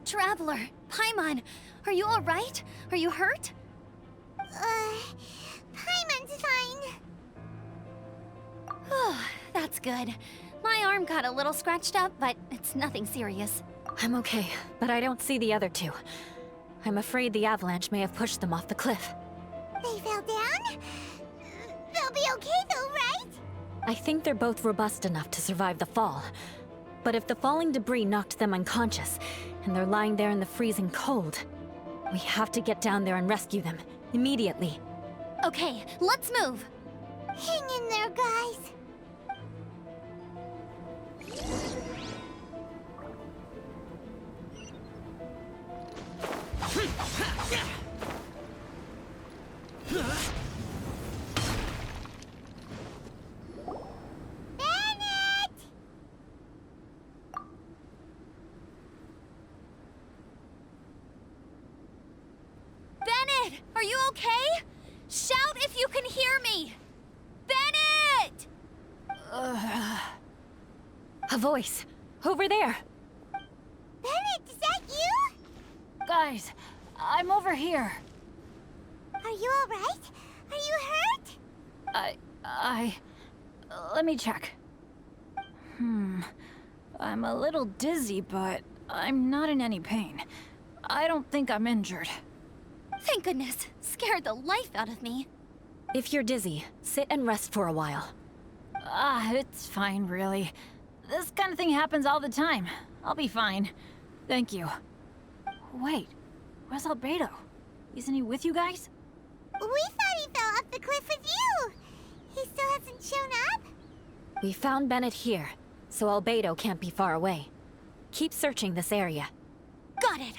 Traveler, Paimon, are you alright? Are you hurt? Paimon's fine. That's good. My arm got a little scratched up, but it's nothing serious. I'm okay, but I don't see the other two. I'm afraid the avalanche may have pushed them off the cliff. They fell down? They'll be okay though, right? I think they're both robust enough to survive the fall. But if the falling debris knocked them unconscious, and they're lying there in the freezing cold, we have to get down there and rescue them, immediately. Okay, let's move. Hang in there, guys. Bennett! Bennett, are you okay? Shout if you can hear me! Bennett! A voice! Over there! Bennett, is that you? Guys, I'm over here. Are you alright? Are you hurt? Let me check. I'm a little dizzy, but I'm not in any pain. I don't think I'm injured. Thank goodness. Scared the life out of me. If you're dizzy, sit and rest for a while. It's fine, really. This kind of thing happens all the time. I'll be fine. Thank you. Wait, where's Albedo? Isn't he with you guys? We thought he fell off the cliff with you. He still hasn't shown up? We found Bennett here, so Albedo can't be far away. Keep searching this area. Got it.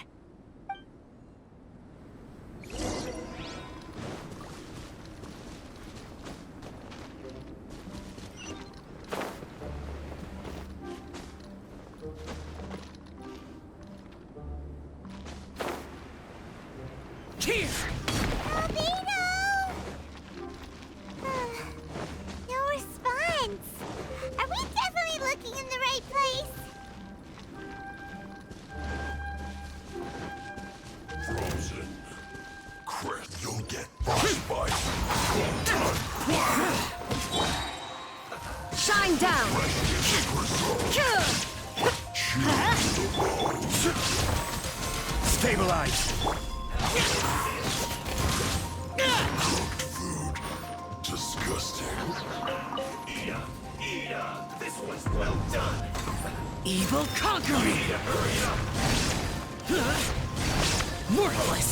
Here! Albedo! No response. Are we definitely looking in the right place? Frozen. Chris, you'll get frostbite. Shine down! Stabilize! Cooked food. Disgusting. Ida! This one's well done! Evil conquering! Hurry up! Worthless!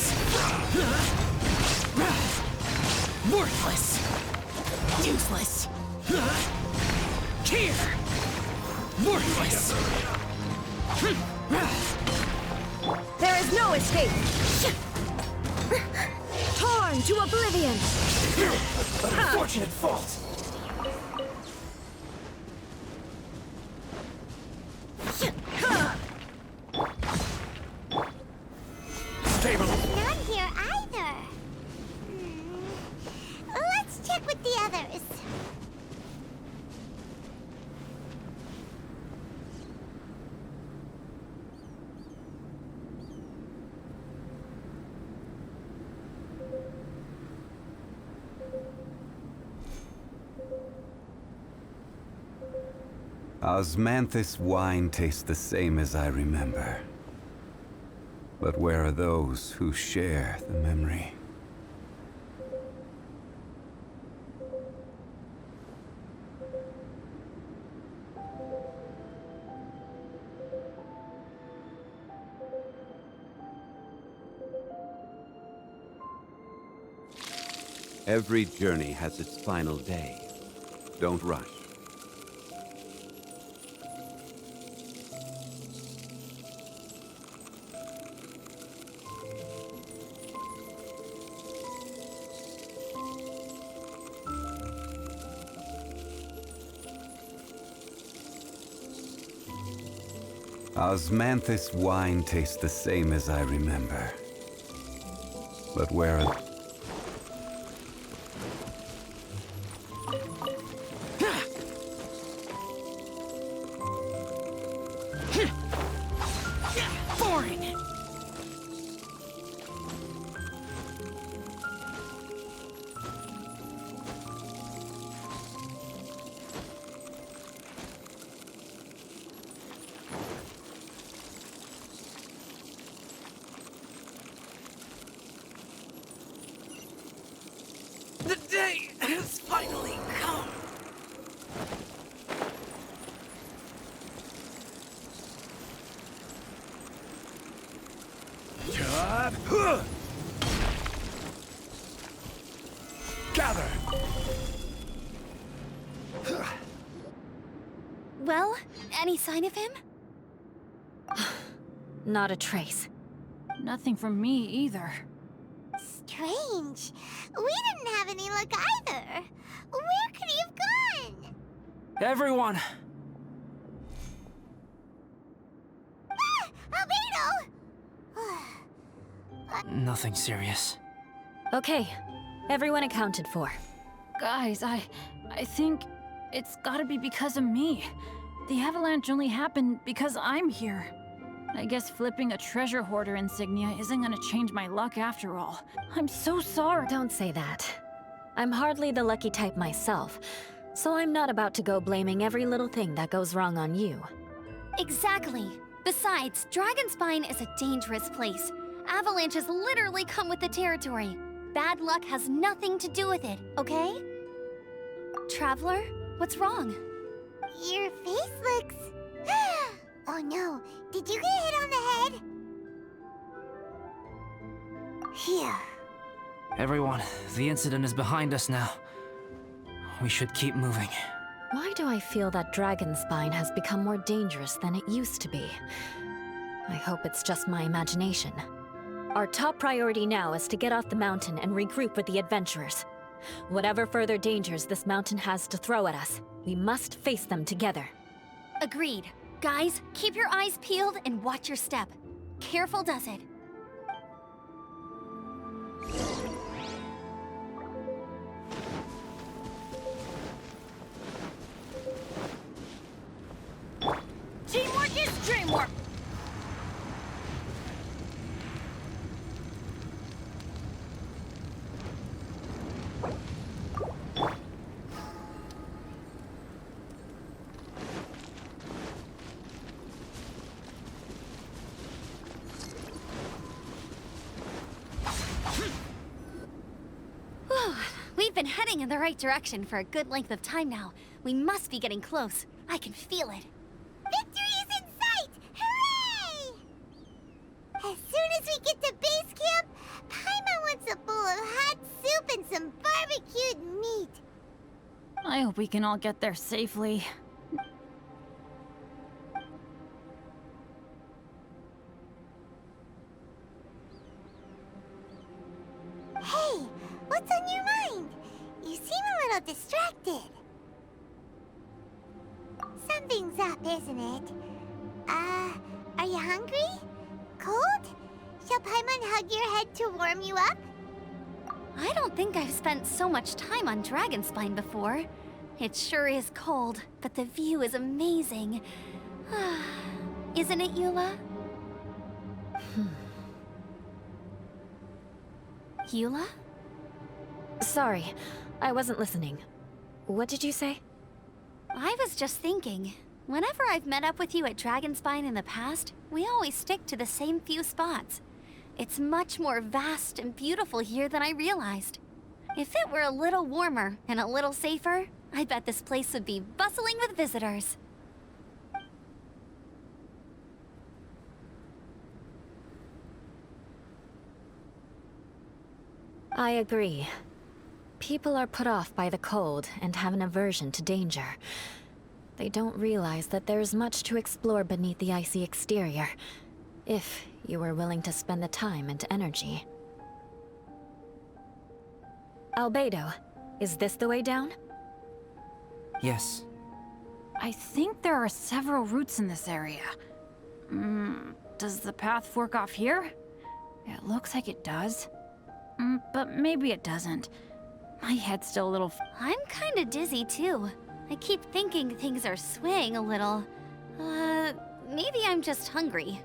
Worthless! Useless! Here! Worthless! There is no escape! Torn to oblivion! Unfortunate fault! Stable! Not here either. Let's check with the others. Osmanthus wine tastes the same as I remember. But where are those who share the memory? Every journey has its final day. Don't rush. Osmanthus wine tastes the same as I remember. But where are... Foreign! grab. Gather. Well, any sign of him? Not a trace. Nothing from me either. Strange. We didn't have any luck either. Where could he have gone? Everyone! Ah! Albedo! Nothing serious. Okay, everyone accounted for. Guys, I think it's gotta be because of me. The avalanche only happened because I'm here. I guess flipping a treasure hoarder insignia isn't gonna change my luck after all. I'm so sorry. Don't say that. I'm hardly the lucky type myself, so I'm not about to go blaming every little thing that goes wrong on you. Exactly. Besides, Dragonspine is a dangerous place. Avalanches literally come with the territory. Bad luck has nothing to do with it, okay? Traveler, what's wrong? Your face looks... Oh no, did you get hit on the head? Phew. Everyone, the incident is behind us now. We should keep moving. Why do I feel that Dragonspine has become more dangerous than it used to be? I hope it's just my imagination. Our top priority now is to get off the mountain and regroup with the adventurers. Whatever further dangers this mountain has to throw at us, we must face them together. Agreed. Guys, keep your eyes peeled and watch your step. Careful does it. Teamwork is dreamwork! We've been heading in the right direction for a good length of time now. We must be getting close. I can feel it. Victory is in sight! Hooray! As soon as we get to base camp, Paimon wants a bowl of hot soup and some barbecued meat. I hope we can all get there safely. Hey, what's on your mind? You seem a little distracted. Something's up, isn't it? Are you hungry? Cold? Shall Paimon hug your head to warm you up? I don't think I've spent so much time on Dragonspine before. It sure is cold, but the view is amazing. Isn't it, Eula? Eula? Sorry, I wasn't listening. What did you say? I was just thinking. Whenever I've met up with you at Dragonspine in the past, we always stick to the same few spots. It's much more vast and beautiful here than I realized. If it were a little warmer and a little safer, I bet this place would be bustling with visitors. I agree. People are put off by the cold and have an aversion to danger. They don't realize that there's much to explore beneath the icy exterior, if you were willing to spend the time and energy. Albedo, is this the way down? Yes. I think there are several routes in this area. Does the path fork off here? It looks like it does. But maybe it doesn't. My head's still a little... I'm kinda dizzy too. I keep thinking things are swaying a little. Maybe I'm just hungry.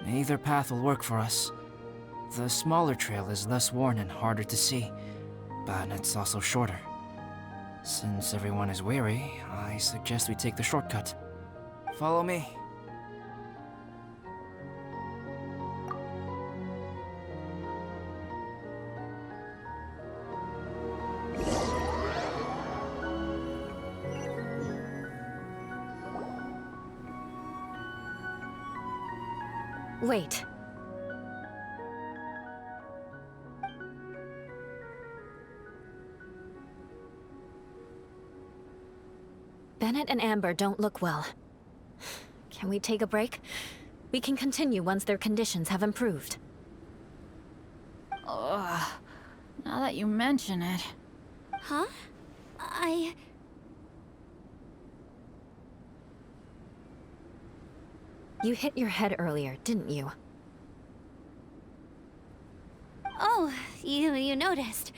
Either path will work for us. The smaller trail is less worn and harder to see, but it's also shorter. Since everyone is weary, I suggest we take the shortcut. Follow me. Wait. Bennett and Amber don't look well. Can we take a break? We can continue once their conditions have improved. Ugh. Now that you mention it... Huh? You hit your head earlier, didn't you? Oh, you noticed.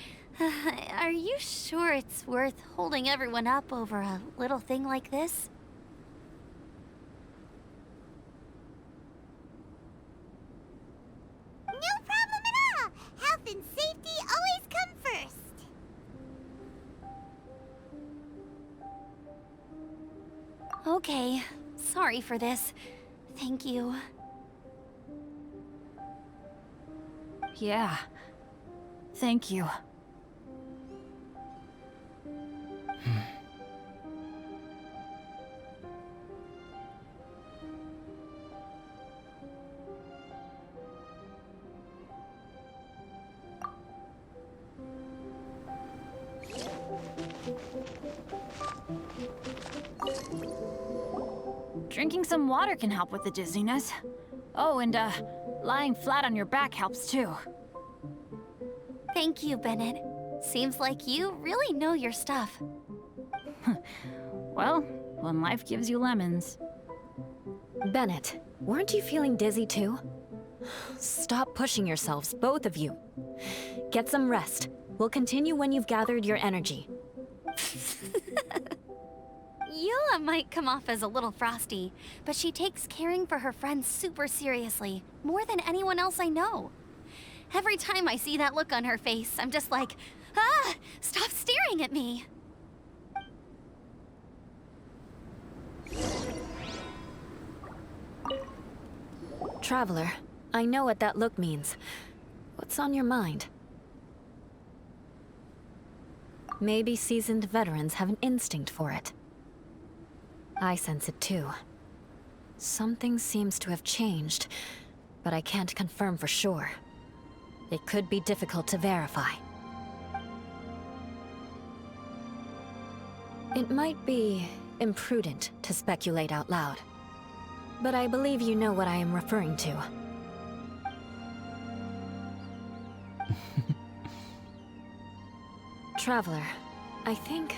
Are you sure it's worth holding everyone up over a little thing like this? No problem at all! Health and safety always come first! Okay, sorry for this. Thank you. Yeah. Thank you. Drinking some water can help with the dizziness. Oh, and lying flat on your back helps too. Thank you, Bennett. Seems like you really know your stuff. Well, when life gives you lemons. Bennett, weren't you feeling dizzy too? Stop pushing yourselves, both of you. Get some rest. We'll continue when you've gathered your energy. Eula might come off as a little frosty, but she takes caring for her friends super seriously, more than anyone else I know. Every time I see that look on her face, I'm just like, ah, stop staring at me. Traveler, I know what that look means. What's on your mind? Maybe seasoned veterans have an instinct for it. I sense it too. Something seems to have changed, but I can't confirm for sure. It could be difficult to verify. It might be imprudent to speculate out loud, but I believe you know what I am referring to. Traveler, I think...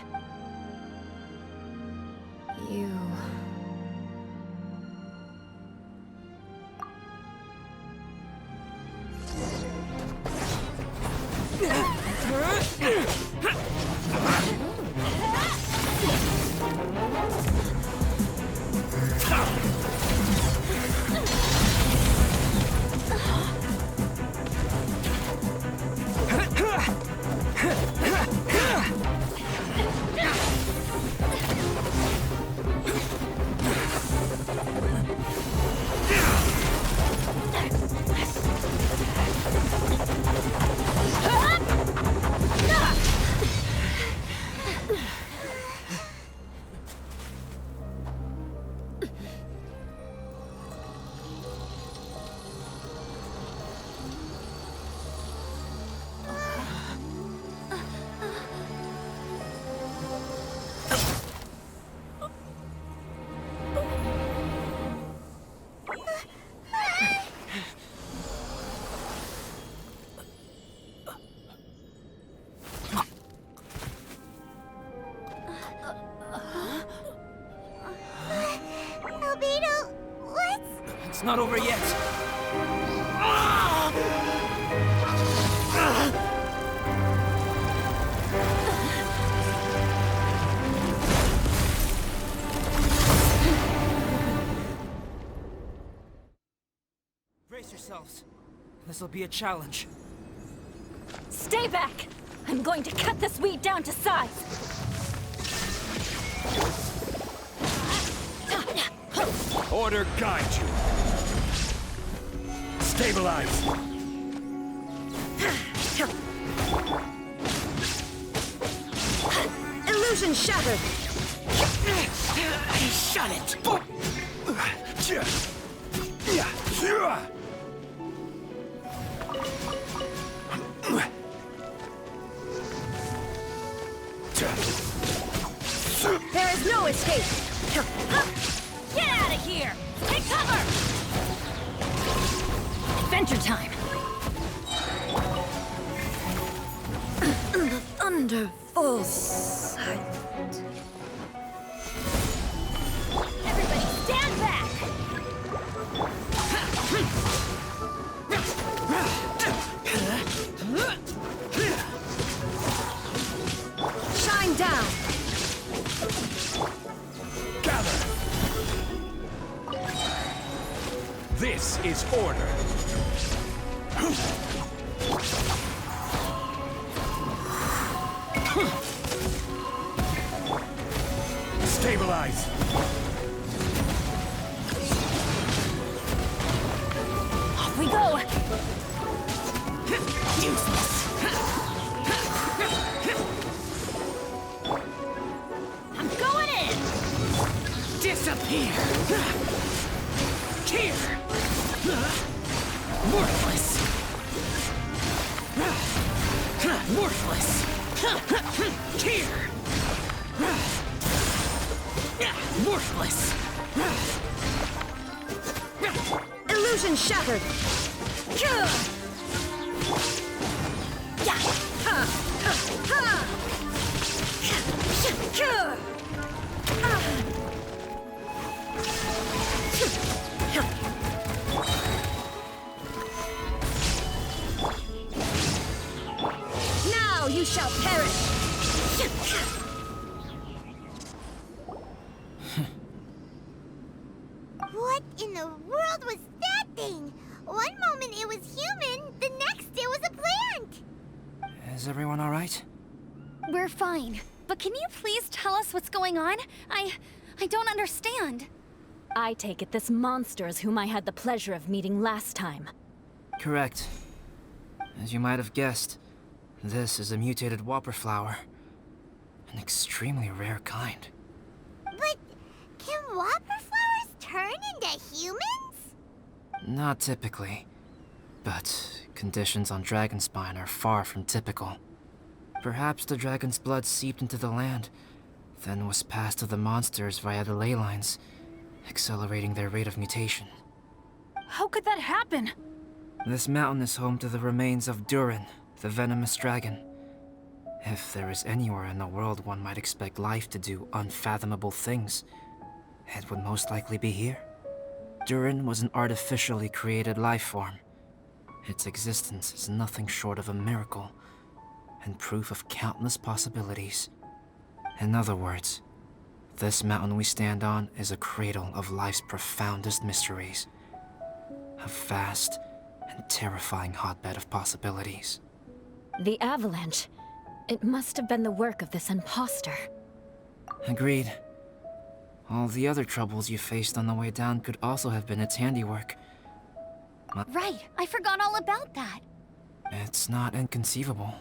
you... Albedo, what's... It's not over yet. Brace yourselves. This'll be a challenge. Stay back! I'm going to cut this weed down to size! Order guide you. Stabilize. Illusion shattered! Shut it. There is no escape! adventure time! The thunder falls. Everybody stand back! Shine down! Gather! This is order. Stabilize! Off we go! Useless! I'm going in! Disappear! Here! Worthless! Worthless! Here! Worthless! Illusion shattered! Yeah! Ha! Ha! Now you shall perish! What in the world was that thing? One moment it was human, the next it was a plant! Is everyone alright? We're fine. But can you please tell us what's going on? I don't understand. I take it this monster is whom I had the pleasure of meeting last time. Correct. As you might have guessed, this is a mutated whopper flower. An extremely rare kind. But can whopper flowers turn into humans? Not typically, but conditions on Dragonspine are far from typical. Perhaps the dragon's blood seeped into the land, then was passed to the monsters via the ley lines, accelerating their rate of mutation. How could that happen? This mountain is home to the remains of Durin, the venomous dragon. If there is anywhere in the world one might expect life to do unfathomable things, it would most likely be here. Durin was an artificially created life form. Its existence is nothing short of a miracle, and proof of countless possibilities. In other words, this mountain we stand on is a cradle of life's profoundest mysteries. A vast and terrifying hotbed of possibilities. The avalanche. It must have been the work of this imposter. Agreed. All the other troubles you faced on the way down could also have been its handiwork. Right, I forgot all about that. It's not inconceivable.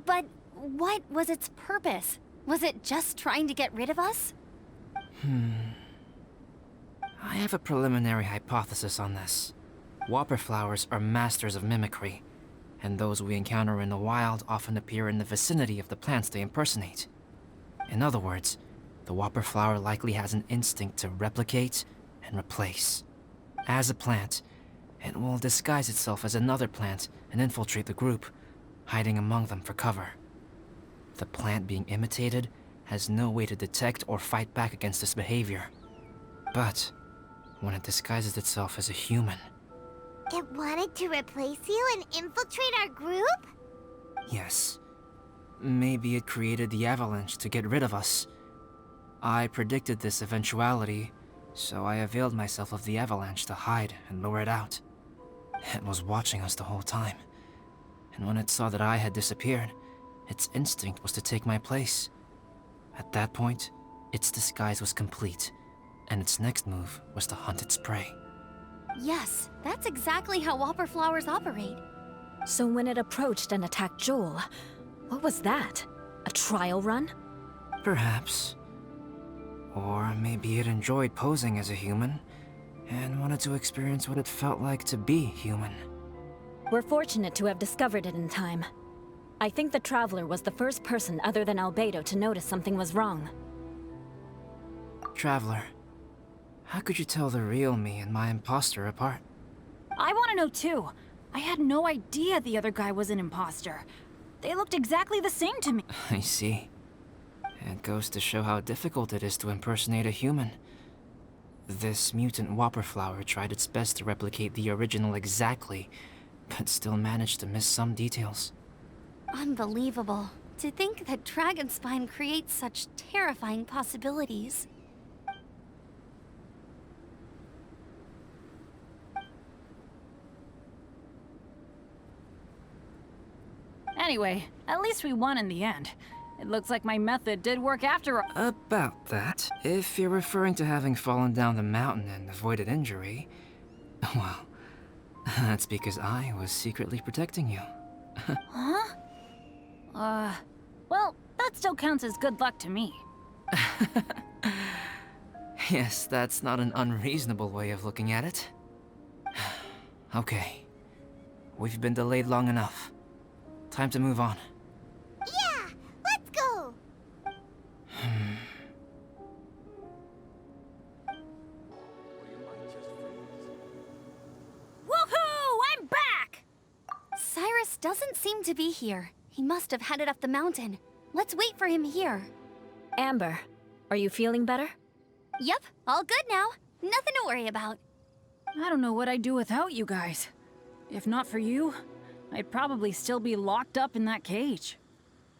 But what was its purpose? Was it just trying to get rid of us? I have a preliminary hypothesis on this. Whopper flowers are masters of mimicry, and those we encounter in the wild often appear in the vicinity of the plants they impersonate. In other words, the whopper flower likely has an instinct to replicate and replace. As a plant, it will disguise itself as another plant and infiltrate the group, hiding among them for cover. The plant being imitated has no way to detect or fight back against this behavior. But when it disguises itself as a human, It wanted to replace you and infiltrate our group? yes, maybe it created the avalanche to get rid of us. I predicted this eventuality, so I availed myself of the avalanche to hide and lure it out. It was watching us the whole time, and when it saw that I had disappeared, its instinct was to take my place. At that point, its disguise was complete, and its next move was to hunt its prey. Yes, that's exactly how whopper flowers operate. So when it approached and attacked Joel, what was that? A trial run? Perhaps. Or maybe it enjoyed posing as a human, and wanted to experience what it felt like to be human. We're fortunate to have discovered it in time. I think the Traveler was the first person other than Albedo to notice something was wrong. Traveler, how could you tell the real me and my imposter apart? I want to know too. I had no idea the other guy was an imposter. They looked exactly the same to me. I see. It goes to show how difficult it is to impersonate a human. This mutant whopper flower tried its best to replicate the original exactly, but still managed to miss some details. Unbelievable. To think that Dragonspine creates such terrifying possibilities. Anyway, at least we won in the end. It looks like my method did work after all. About that, if you're referring to having fallen down the mountain and avoided injury, well, that's because I was secretly protecting you. Huh? Well, that still counts as good luck to me. Yes, that's not an unreasonable way of looking at it. Okay. We've been delayed long enough. Time to move on. Yeah, let's go. Woohoo! I'm back! Cyrus doesn't seem to be here. He must have headed up the mountain. Let's wait for him here. Amber, are you feeling better? Yep, all good now. Nothing to worry about. I don't know what I'd do without you guys. If not for you, I'd probably still be locked up in that cage.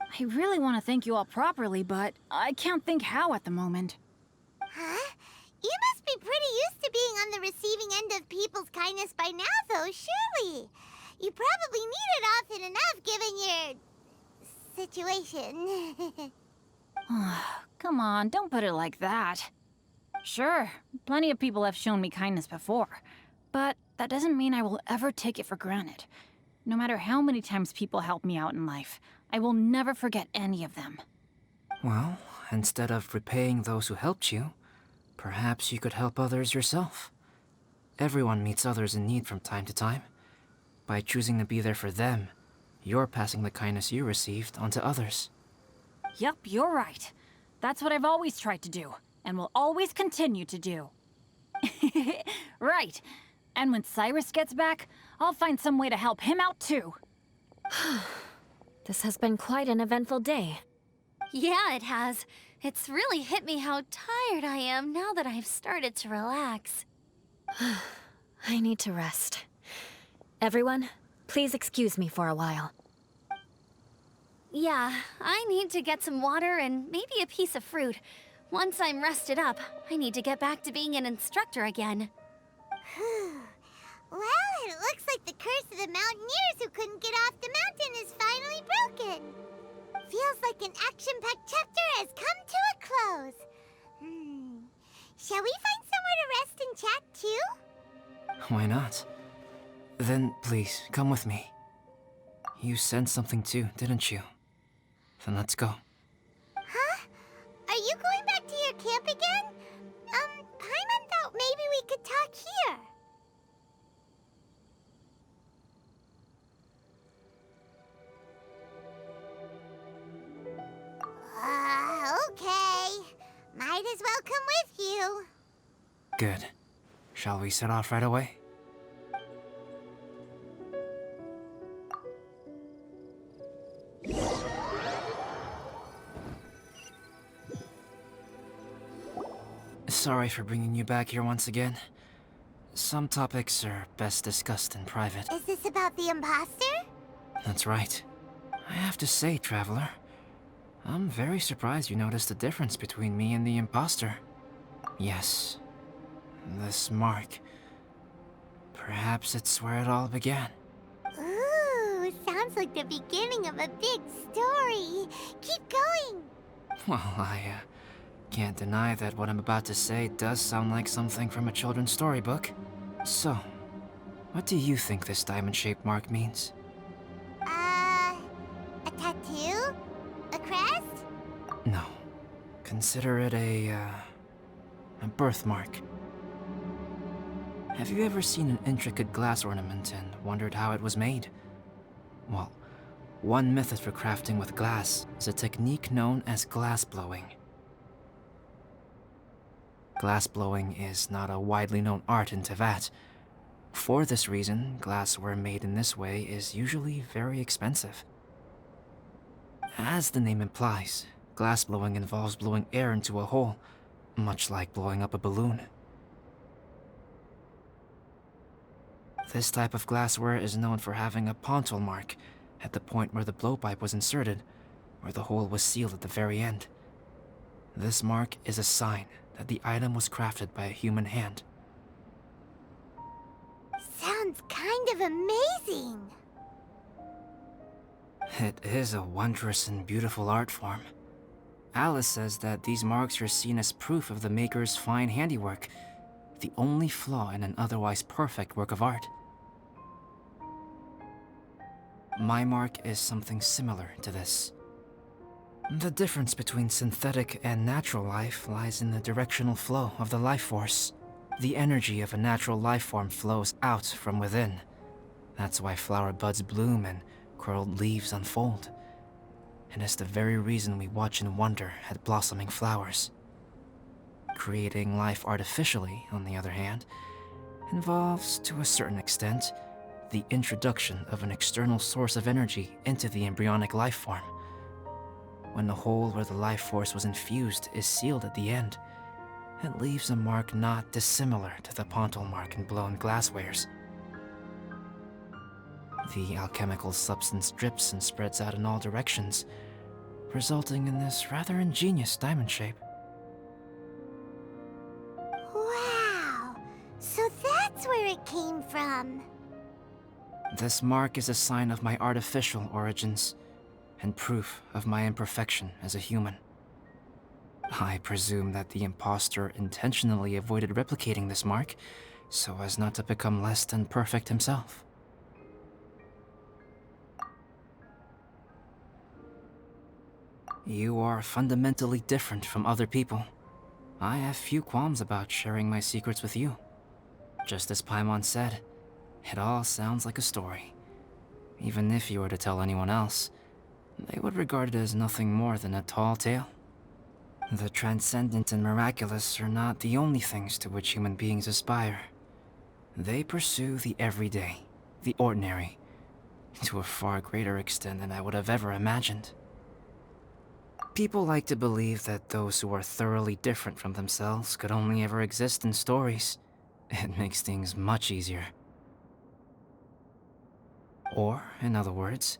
I really want to thank you all properly, but I can't think how at the moment. Huh? You must be pretty used to being on the receiving end of people's kindness by now, though, surely. You probably need it often enough, given your... situation. Come on, don't put it like that. Sure, plenty of people have shown me kindness before, but that doesn't mean I will ever take it for granted. No matter how many times people help me out in life, I will never forget any of them. Well, instead of repaying those who helped you, perhaps you could help others yourself. Everyone meets others in need from time to time. By choosing to be there for them, you're passing the kindness you received onto others. Yup, you're right. That's what I've always tried to do, and will always continue to do. Right. And when Cyrus gets back, I'll find some way to help him out too. This has been quite an eventful day. Yeah, it has. It's really hit me how tired I am now that I've started to relax. I need to rest. Everyone, please excuse me for a while. Yeah, I need to get some water and maybe a piece of fruit. Once I'm rested up, I need to get back to being an instructor again. Well, it looks like the curse of the mountaineers who couldn't get off the mountain is finally broken. Feels like an action-packed chapter has come to a close. Shall we find somewhere to rest and chat too? Why not? Then please, come with me. You sensed something too, didn't you? Then let's go. Huh? Are you going back to your camp again? Paimon thought maybe we could talk here. Okay. Might as well come with you. Good. Shall we set off right away? Sorry for bringing you back here once again. Some topics are best discussed in private. Is this about the imposter? That's right. I have to say, Traveler, I'm very surprised you noticed the difference between me and the imposter. Yes, this mark. Perhaps it's where it all began. Ooh, sounds like the beginning of a big story. Keep going. Well, I can't deny that what I'm about to say does sound like something from a children's storybook. So, what do you think this diamond-shaped mark means? A tattoo? A crest? No. Consider it a birthmark. Have you ever seen an intricate glass ornament and wondered how it was made? Well, one method for crafting with glass is a technique known as glass blowing. Glass blowing is not a widely known art in Teyvat. For this reason, glassware made in this way is usually very expensive. As the name implies, glass blowing involves blowing air into a hole, much like blowing up a balloon. This type of glassware is known for having a pontil mark at the point where the blowpipe was inserted, where the hole was sealed at the very end. This mark is a sign that the item was crafted by a human hand. Sounds kind of amazing. It is a wondrous and beautiful art form. Alice says that these marks are seen as proof of the maker's fine handiwork, the only flaw in an otherwise perfect work of art. My mark is something similar to this. The difference between synthetic and natural life lies in the directional flow of the life force. The energy of a natural life form flows out from within. That's why flower buds bloom and curled leaves unfold. And it's the very reason we watch and wonder at blossoming flowers. Creating life artificially, on the other hand, involves, to a certain extent, the introduction of an external source of energy into the embryonic life form. When the hole where the life force was infused is sealed at the end, it leaves a mark not dissimilar to the pontil mark in blown glasswares. The alchemical substance drips and spreads out in all directions, resulting in this rather ingenious diamond shape. Wow! So that's where it came from. This mark is a sign of my artificial origins, and proof of my imperfection as a human. I presume that the impostor intentionally avoided replicating this mark, so as not to become less than perfect himself. You are fundamentally different from other people. I have few qualms about sharing my secrets with you. Just as Paimon said, it all sounds like a story. Even if you were to tell anyone else, they would regard it as nothing more than a tall tale. The transcendent and miraculous are not the only things to which human beings aspire. They pursue the everyday, the ordinary, to a far greater extent than I would have ever imagined. People like to believe that those who are thoroughly different from themselves could only ever exist in stories. It makes things much easier. Or, in other words,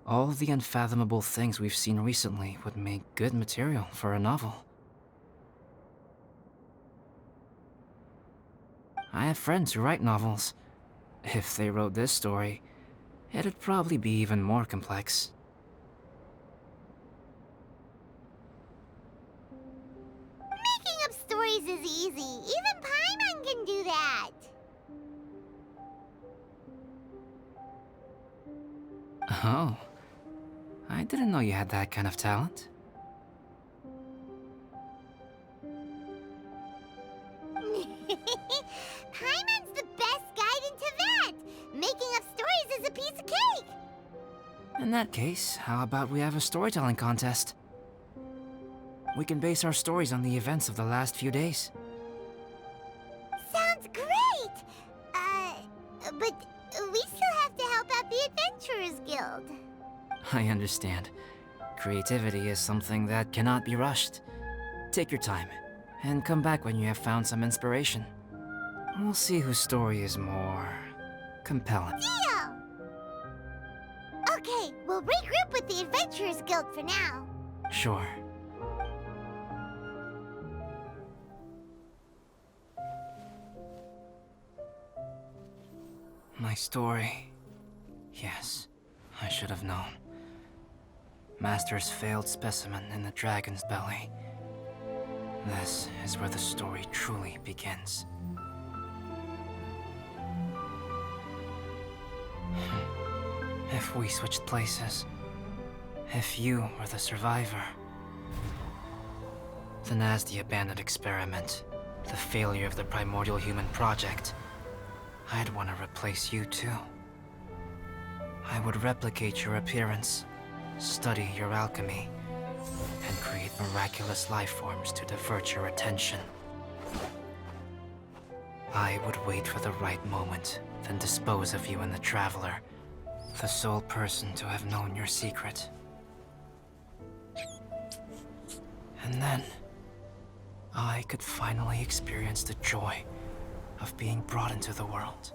all the unfathomable things we've seen recently would make good material for a novel. I have friends who write novels. If they wrote this story, it'd probably be even more complex. Making up stories is easy. Even Paimon can do that. Oh. I didn't know you had that kind of talent. Paimon's the best guide into that! Making up stories is a piece of cake! In that case, how about we have a storytelling contest? We can base our stories on the events of the last few days. Sounds great! But we still have to help out the Adventurers Guild. I understand. Creativity is something that cannot be rushed. Take your time, and come back when you have found some inspiration. We'll see whose story is more compelling. Deal! Okay, we'll regroup with the Adventurers Guild for now. Sure. My story. Yes, I should have known. Master's failed specimen in the dragon's belly. This is where the story truly begins. If we switched places, if you were the survivor, then as the abandoned experiment, the failure of the primordial human project, I'd want to replace you too. I would replicate your appearance, study your alchemy, and create miraculous life forms to divert your attention. I would wait for the right moment, then dispose of you and the Traveler, the sole person to have known your secret. And then, I could finally experience the joy of being brought into the world.